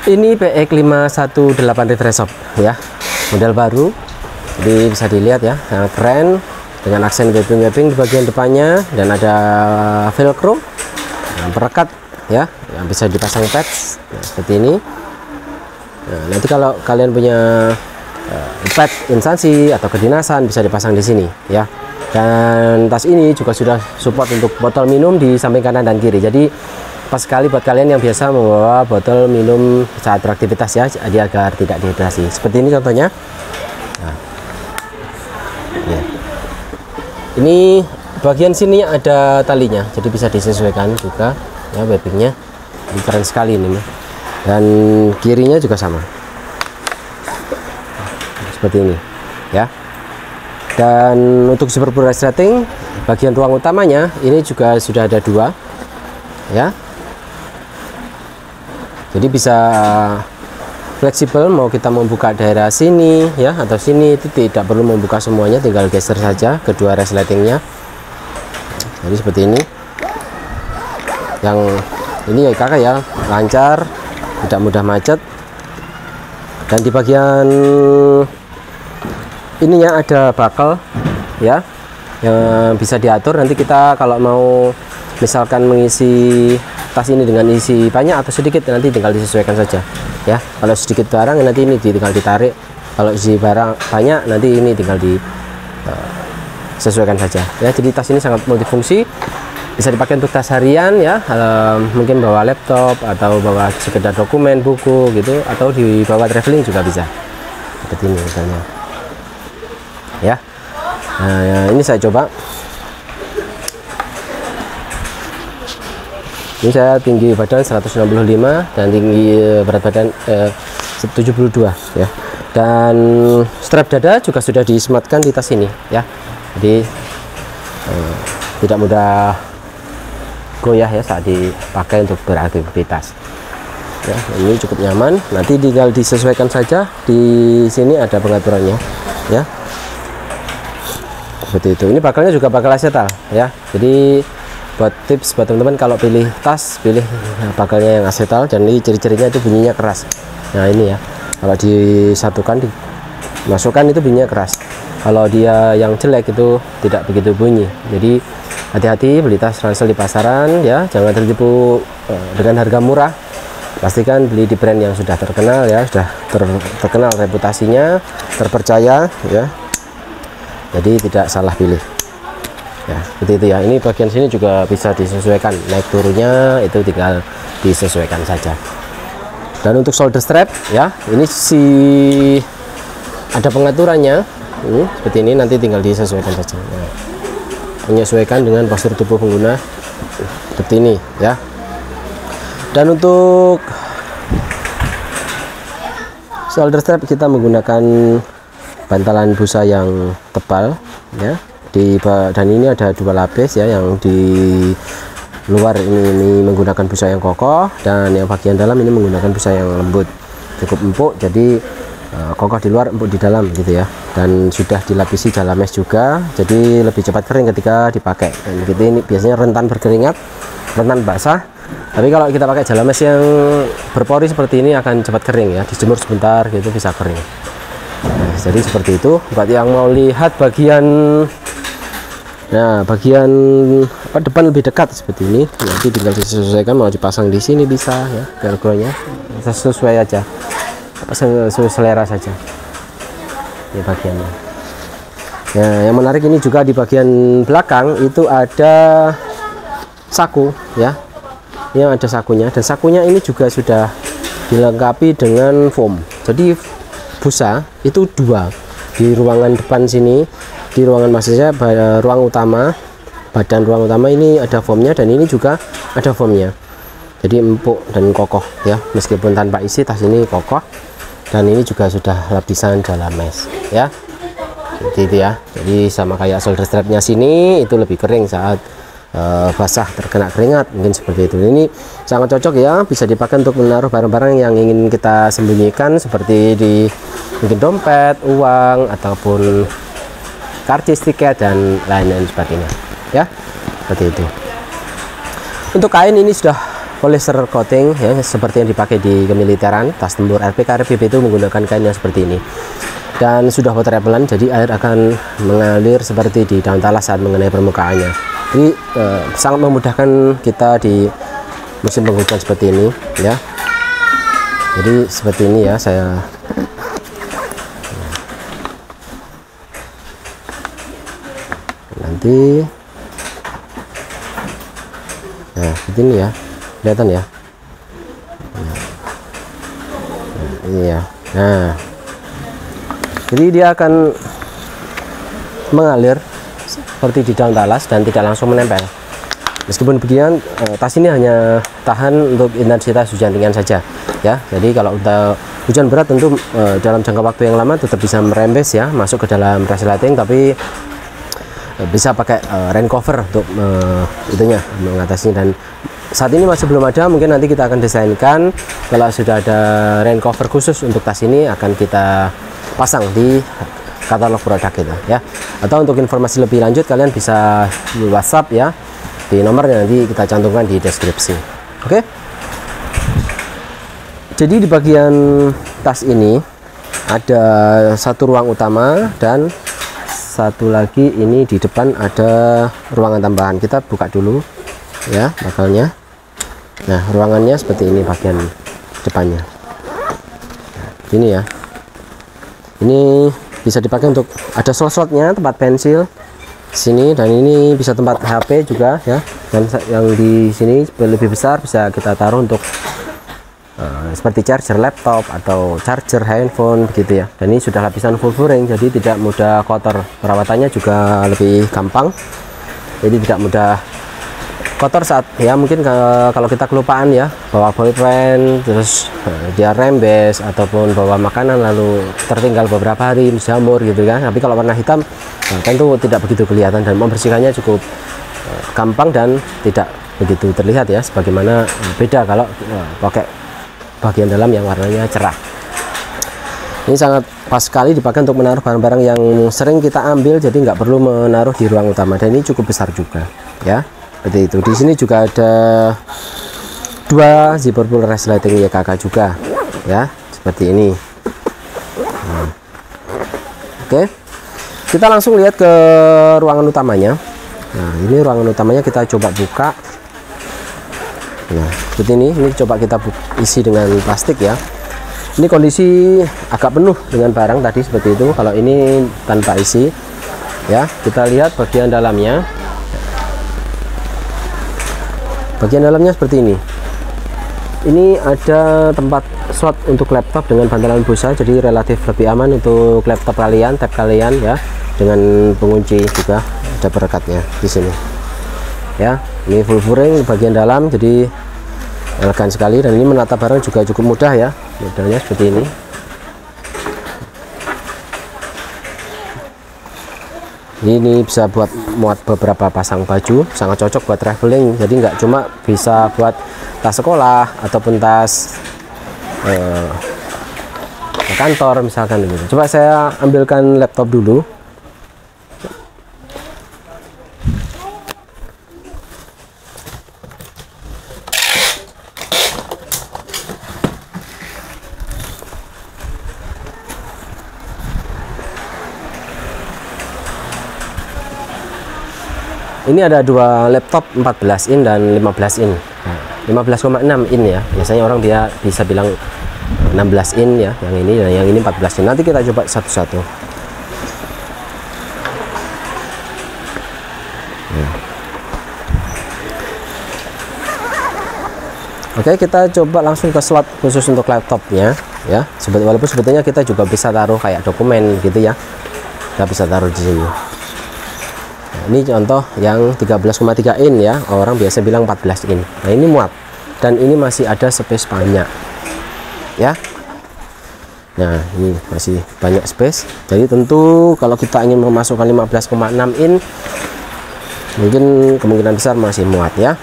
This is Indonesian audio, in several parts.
Ini PX 518 Refresh Shop ya, model baru. Jadi bisa dilihat ya, sangat keren dengan aksen webbing di bagian depannya dan ada velcro yang perekat ya, yang bisa dipasang pads seperti ini. Nah, nanti kalau kalian punya pad instansi atau kedinasan bisa dipasang di sini ya. Dan tas ini juga sudah support untuk botol minum di samping kanan dan kiri. Jadi pas sekali buat kalian yang biasa membawa botol minum saat beraktivitas ya, jadi agar tidak dehidrasi. Seperti ini contohnya. Nah, ya. Ini bagian sini ada talinya, jadi bisa disesuaikan juga ya webbingnya. Ini keren sekali ini. Dan kirinya juga sama. Seperti ini ya. Dan untuk super resleting bagian ruang utamanya ini juga sudah ada dua ya. Jadi bisa fleksibel, mau kita membuka daerah sini ya atau sini, itu tidak perlu membuka semuanya, tinggal geser saja kedua resletingnya. Jadi seperti ini. Yang ini ya kakak ya, lancar, tidak mudah macet. Dan di bagian ininya ada buckle ya, yang bisa diatur. Nanti kita kalau mau misalkan mengisi tas ini dengan isi banyak atau sedikit, nanti tinggal disesuaikan saja ya. Kalau sedikit barang nanti ini tinggal ditarik, kalau isi barang banyak nanti ini tinggal disesuaikan saja ya. Jadi tas ini sangat multifungsi, bisa dipakai untuk tas harian ya, mungkin bawa laptop atau bawa sekedar dokumen, buku gitu, atau dibawa traveling juga bisa seperti ini misalnya ya. Nah, ini saya coba. Ini saya tinggi badan 165 dan tinggi berat badan 72 ya. Dan strap dada juga sudah disematkan di tas ini ya. Jadi tidak mudah goyah ya saat dipakai untuk beraktivitas. Ya, ini cukup nyaman. Nanti tinggal disesuaikan saja. Di sini ada pengaturannya ya. Seperti itu. Ini bakalnya juga bakal asetal ya. Jadi buat tips buat teman-teman, kalau pilih tas, pilih bakalnya yang asetal, dan ini ciri-cirinya itu bunyinya keras. Nah ini ya, kalau disatukan dimasukkan itu bunyinya keras. Kalau dia yang jelek itu tidak begitu bunyi. Jadi hati-hati beli tas ransel di pasaran ya, jangan tertipu dengan harga murah. Pastikan beli di brand yang sudah terkenal ya, sudah terkenal reputasinya, terpercaya ya. Jadi tidak salah pilih. Ya, seperti itu ya. Ini bagian sini juga bisa disesuaikan, naik turunnya itu tinggal disesuaikan saja. Dan untuk shoulder strap ya, ini ada pengaturannya seperti ini, nanti tinggal disesuaikan saja ya. Menyesuaikan dengan postur tubuh pengguna seperti ini ya. Dan untuk shoulder strap kita menggunakan bantalan busa yang tebal ya. Dan ini ada dua lapis ya, yang di luar ini menggunakan busa yang kokoh, dan yang bagian dalam ini menggunakan busa yang lembut, cukup empuk. Jadi kokoh di luar, empuk di dalam gitu ya. Dan sudah dilapisi jala mesh juga, jadi lebih cepat kering ketika dipakai. Dan gitu, ini biasanya rentan berkeringat, rentan basah. Tapi kalau kita pakai jala mesh yang berpori seperti ini akan cepat kering ya, dijemur sebentar gitu bisa kering. Nah, jadi seperti itu. Buat yang mau lihat bagian depan lebih dekat seperti ini, nanti tinggal disesuaikan, mau dipasang di sini bisa ya, velcro-nya sesuai aja, sesuai selera saja. Ini bagiannya. Ya, yang menarik ini juga di bagian belakang itu ada saku ya. Ini ada sakunya, dan sakunya ini juga sudah dilengkapi dengan foam. Jadi busa itu dua di ruangan depan sini, di ruangan maksudnya ruang utama, badan ruang utama ini ada foamnya, dan ini juga ada foamnya. Jadi empuk dan kokoh ya, meskipun tanpa isi, tas ini kokoh. Dan ini juga sudah lapisan jala mesh ya, seperti itu ya. Jadi sama kayak shoulder strapnya sini, itu lebih kering saat basah terkena keringat, mungkin seperti itu. Ini sangat cocok ya, bisa dipakai untuk menaruh barang-barang yang ingin kita sembunyikan, seperti di mungkin dompet, uang, ataupun karcis, tiket, dan lain-lain sebagainya ya, seperti itu. Untuk kain ini sudah polyester coating ya, seperti yang dipakai di kemiliteran. Tas tempur RPK RPB itu menggunakan kain yang seperti ini, dan sudah water repellent, jadi air akan mengalir seperti di daun talas saat mengenai permukaannya. Jadi sangat memudahkan kita di musim penghujan seperti ini ya. Jadi seperti ini ya, saya nanti nah seperti ini ya, kelihatan ya. Ini ya. Nah, jadi dia akan mengalir seperti di daun talas dan tidak langsung menempel. Meskipun begini, tas ini hanya tahan untuk intensitas hujan ringan saja ya. Jadi kalau untuk hujan berat tentu dalam jangka waktu yang lama tetap bisa merembes ya, masuk ke dalam resleting, tapi bisa pakai rain cover untuk itunya mengatasinya. Dan saat ini masih belum ada, mungkin nanti kita akan desainkan kalau sudah ada rain cover khusus untuk tas ini, akan kita pasang di katalog produk kita ya. Atau untuk informasi lebih lanjut kalian bisa di WhatsApp ya, di nomornya nanti kita cantumkan di deskripsi. Oke. Jadi di bagian tas ini ada satu ruang utama dan satu lagi ini di depan ada ruangan tambahan. Kita buka dulu ya bakalnya. Nah, ruangannya seperti ini bagian depannya. Nah, ini ya. Ini bisa dipakai untuk ada slot-slotnya, tempat pensil sini, dan ini bisa tempat HP juga ya. Dan yang di sini lebih besar bisa kita taruh untuk seperti charger laptop atau charger handphone begitu ya. Dan ini sudah lapisan full fluring, jadi tidak mudah kotor. Perawatannya juga lebih gampang, jadi tidak mudah kotor saat ya mungkin kalau kita kelupaan ya bawa bolpen terus dia rembes, ataupun bawa makanan lalu tertinggal beberapa hari jamur gitu kan. Tapi kalau warna hitam tentu tidak begitu kelihatan dan membersihkannya cukup gampang dan tidak begitu terlihat ya, sebagaimana beda kalau pakai bagian dalam yang warnanya cerah. Ini sangat pas sekali dipakai untuk menaruh barang-barang yang sering kita ambil, jadi nggak perlu menaruh di ruang utama. Dan ini cukup besar juga ya, seperti itu. Di sini juga ada dua zipper pull resleting YKK juga ya, seperti ini. Nah, oke, kita langsung lihat ke ruangan utamanya. Nah, ini ruangan utamanya kita coba buka. Nah, seperti ini coba kita isi dengan plastik ya. Ini kondisi agak penuh dengan barang tadi seperti itu. Kalau ini tanpa isi ya, kita lihat bagian dalamnya. Bagian dalamnya seperti ini. Ini ada tempat slot untuk laptop dengan bantalan busa, jadi relatif lebih aman untuk laptop kalian, tab kalian ya, dengan pengunci juga ada perekatnya di sini. Ya, ini full fluring bagian dalam, jadi elegan sekali. Dan ini menata barang juga cukup mudah ya, modelnya seperti ini. Ini bisa buat muat beberapa pasang baju, sangat cocok buat traveling. Jadi nggak cuma bisa buat tas sekolah ataupun tas kantor misalkan gitu. Coba saya ambilkan laptop dulu. Ini ada dua laptop 14 in dan 15 in. Nah, 15,6 in ya. Biasanya orang dia bisa bilang 16 in ya, yang ini dan yang ini 14 in. Nanti kita coba satu-satu. Ya. Oke, kita coba langsung ke slot khusus untuk laptopnya ya. Walaupun sebetulnya kita juga bisa taruh kayak dokumen gitu ya. Kita bisa taruh di sini. Ini contoh yang 13,3 in ya, orang biasa bilang 14 in. Nah, ini muat dan ini masih ada space banyak ya. Nah, ini masih banyak space. Jadi tentu kalau kita ingin memasukkan 15,6 in, mungkin kemungkinan besar masih muat ya.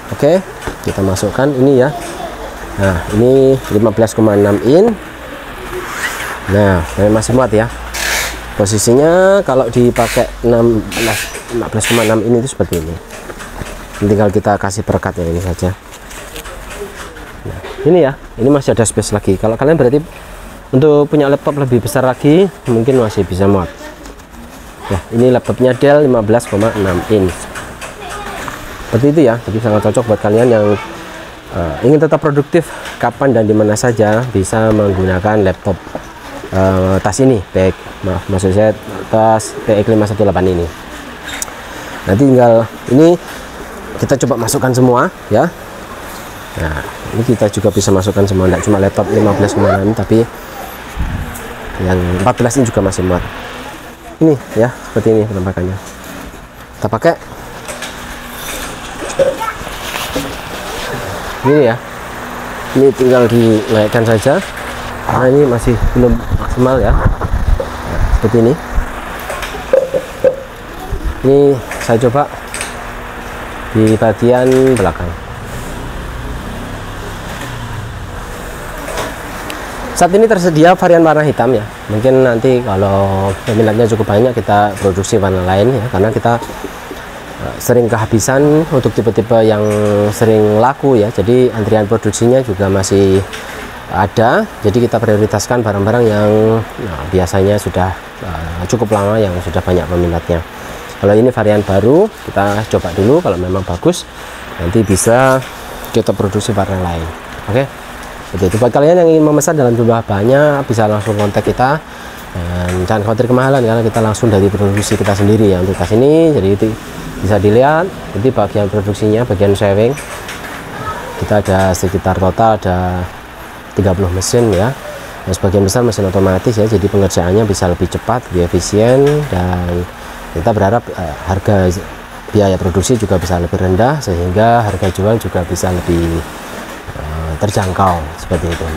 Oke, kita masukkan ini ya. Nah, ini 15,6 in. Nah, masih muat ya. Posisinya kalau dipakai 15,6 ini itu seperti ini. Tinggal kita kasih perekat ya, ini saja. ini ya, ini masih ada space lagi. Kalau kalian berarti untuk punya laptop lebih besar lagi, mungkin masih bisa muat. Ya, ini laptopnya Dell 15,6 inch. Seperti itu ya, jadi sangat cocok buat kalian yang ingin tetap produktif kapan dan dimana saja, bisa menggunakan laptop tas ini, maksud saya tas PX 518 ini. Nanti tinggal ini kita coba masukkan semua ya. Nah, ini kita juga bisa masukkan semua, tidak cuma laptop 15,6 tapi yang 14 ini juga masih muat. Ini ya, seperti ini penampakannya. Kita pakai ini ya, ini tinggal dinaikkan saja. Nah, ini masih belum maksimal ya. Nah, seperti ini. Ini saya coba di bagian belakang. Saat ini tersedia varian warna hitam ya. Mungkin nanti kalau peminatnya cukup banyak kita produksi warna lain ya, karena kita sering kehabisan untuk tipe-tipe yang sering laku ya. Jadi antrian produksinya juga masih ada. Jadi kita prioritaskan barang-barang yang biasanya sudah cukup lama, yang sudah banyak peminatnya. Kalau ini varian baru, kita coba dulu. Kalau memang bagus, nanti bisa kita produksi warna lain. Oke. Jadi itu buat kalian yang ingin memesan dalam jumlah banyak, bisa langsung kontak kita, dan jangan khawatir kemahalan karena kita langsung dari produksi kita sendiri ya untuk tas ini. Jadi itu bisa dilihat, jadi bagian produksinya, bagian sewing kita ada sekitar total ada 30 mesin ya, dan sebagian besar mesin otomatis ya, jadi pengerjaannya bisa lebih cepat, lebih efisien, dan kita berharap harga biaya produksi juga bisa lebih rendah sehingga harga jual juga bisa lebih terjangkau seperti itu.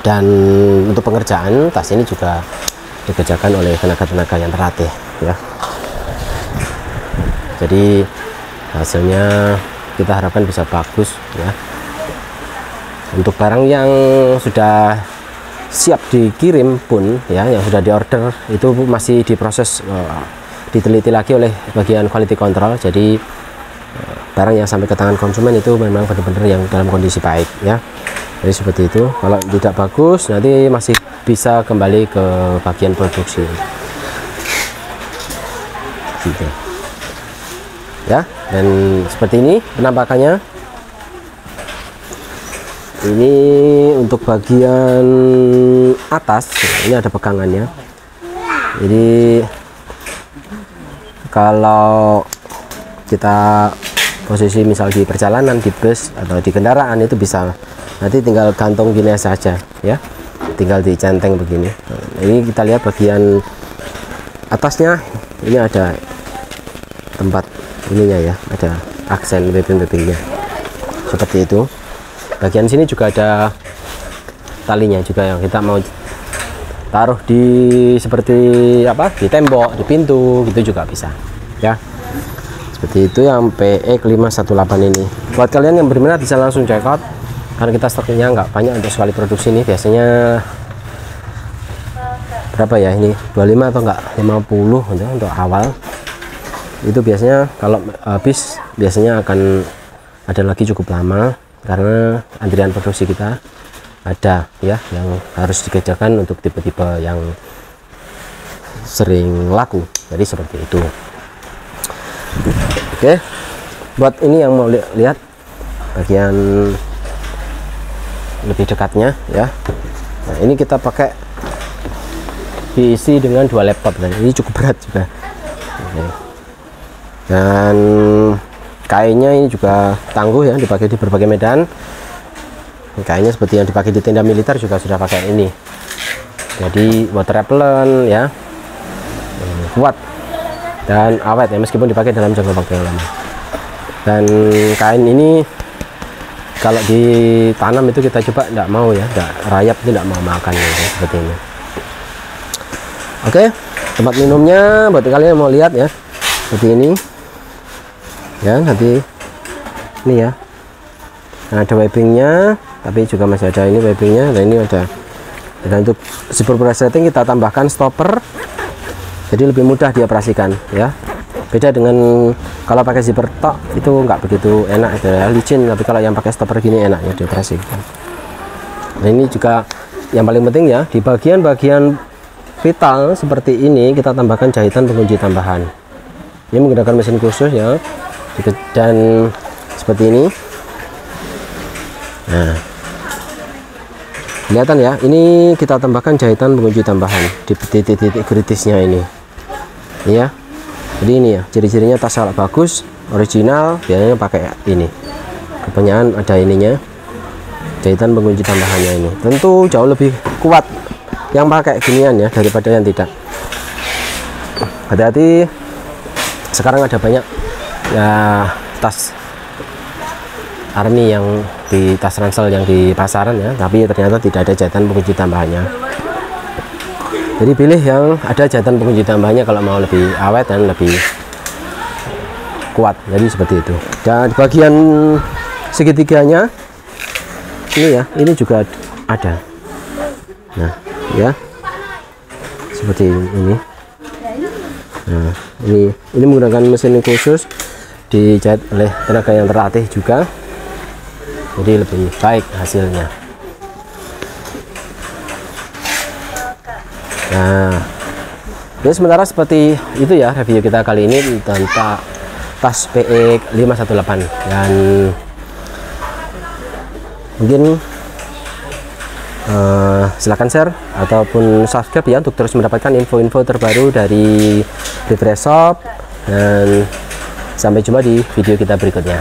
Dan untuk pengerjaan tas ini juga dikerjakan oleh tenaga-tenaga yang terlatih ya. Jadi hasilnya kita harapkan bisa bagus ya. Untuk barang yang sudah siap dikirim pun ya, yang sudah diorder itu masih diproses, diteliti lagi oleh bagian quality control. Jadi barang yang sampai ke tangan konsumen itu memang benar-benar yang dalam kondisi baik ya. Jadi seperti itu. Kalau tidak bagus nanti masih bisa kembali ke bagian produksi gitu ya. Dan seperti ini penampakannya. Ini untuk bagian atas, ini ada pegangannya. Jadi kalau kita posisi misal di perjalanan, di bus atau di kendaraan, itu bisa nanti tinggal gantung gini saja ya, tinggal dicenteng begini. Nah, ini kita lihat bagian atasnya, ini ada tempat ininya ya, ada aksen webbing-webbingnya seperti itu. Bagian sini juga ada talinya juga yang kita mau taruh di seperti apa, di tembok, di pintu gitu juga bisa ya. Seperti itu yang PX 518 ini. Buat kalian yang berminat bisa langsung check out, karena kita stoknya nggak banyak untuk sekali produksi ini. Biasanya berapa ya ini, 25 atau enggak 50 ya, untuk awal itu biasanya. Kalau habis biasanya akan ada lagi cukup lama, karena antrian produksi kita ada ya, yang harus dikerjakan untuk tipe-tipe yang sering laku. Jadi seperti itu. Oke, buat ini yang mau lihat bagian lebih dekatnya ya. Nah, ini kita pakai diisi dengan 2 laptop, dan ini cukup berat juga. Oke. Dan kainnya ini juga tangguh ya, dipakai di berbagai medan. Kainnya seperti yang dipakai di tenda militer juga sudah pakai ini. Jadi water repellent ya, kuat dan awet ya, meskipun dipakai dalam jangka waktu yang lama. Dan kain ini kalau ditanam itu kita coba tidak mau ya, tidak rayap, tidak mau makan ya, seperti ini. Oke, tempat minumnya buat kalian yang mau lihat ya, seperti ini ya. Nanti ini ya, nah, ada webbingnya, tapi juga masih ada ini webbingnya, dan ini ada. Dan untuk zipper resleting kita tambahkan stopper, jadi lebih mudah dioperasikan ya. Beda dengan kalau pakai zipper tok itu nggak begitu enak itu ya, licin. Tapi kalau yang pakai stopper gini enaknya dioperasi. Nah ini juga yang paling penting ya, di bagian-bagian vital seperti ini kita tambahkan jahitan pengunci tambahan. Ini menggunakan mesin khusus ya, dan seperti ini. Nah, kelihatan ya, ini kita tambahkan jahitan pengunci tambahan di titik-titik kritisnya ini. Ya, jadi ini ya, ciri-cirinya tas kalau bagus, original, biasanya pakai ini. Kebanyakan ada ininya, jahitan pengunci tambahannya ini. Tentu jauh lebih kuat yang pakai ginian ya daripada yang tidak. Hati-hati, sekarang ada banyak ya tas army yang di tas ransel yang di pasaran ya, tapi ternyata tidak ada jahitan pengunci tambahannya. Jadi pilih yang ada jahitan pengunci tambahannya kalau mau lebih awet dan lebih kuat. Jadi seperti itu. Dan bagian segitiganya ini ya, ini juga ada. Nah ya, seperti ini. Nah ini menggunakan mesin khusus, dijahit oleh tenaga yang terlatih juga, jadi lebih baik hasilnya. Nah jadi sementara seperti itu ya review kita kali ini tentang tas PX 518, dan mungkin silahkan share ataupun subscribe ya untuk terus mendapatkan info-info terbaru dari Refresh Shop, dan sampai jumpa di video kita berikutnya.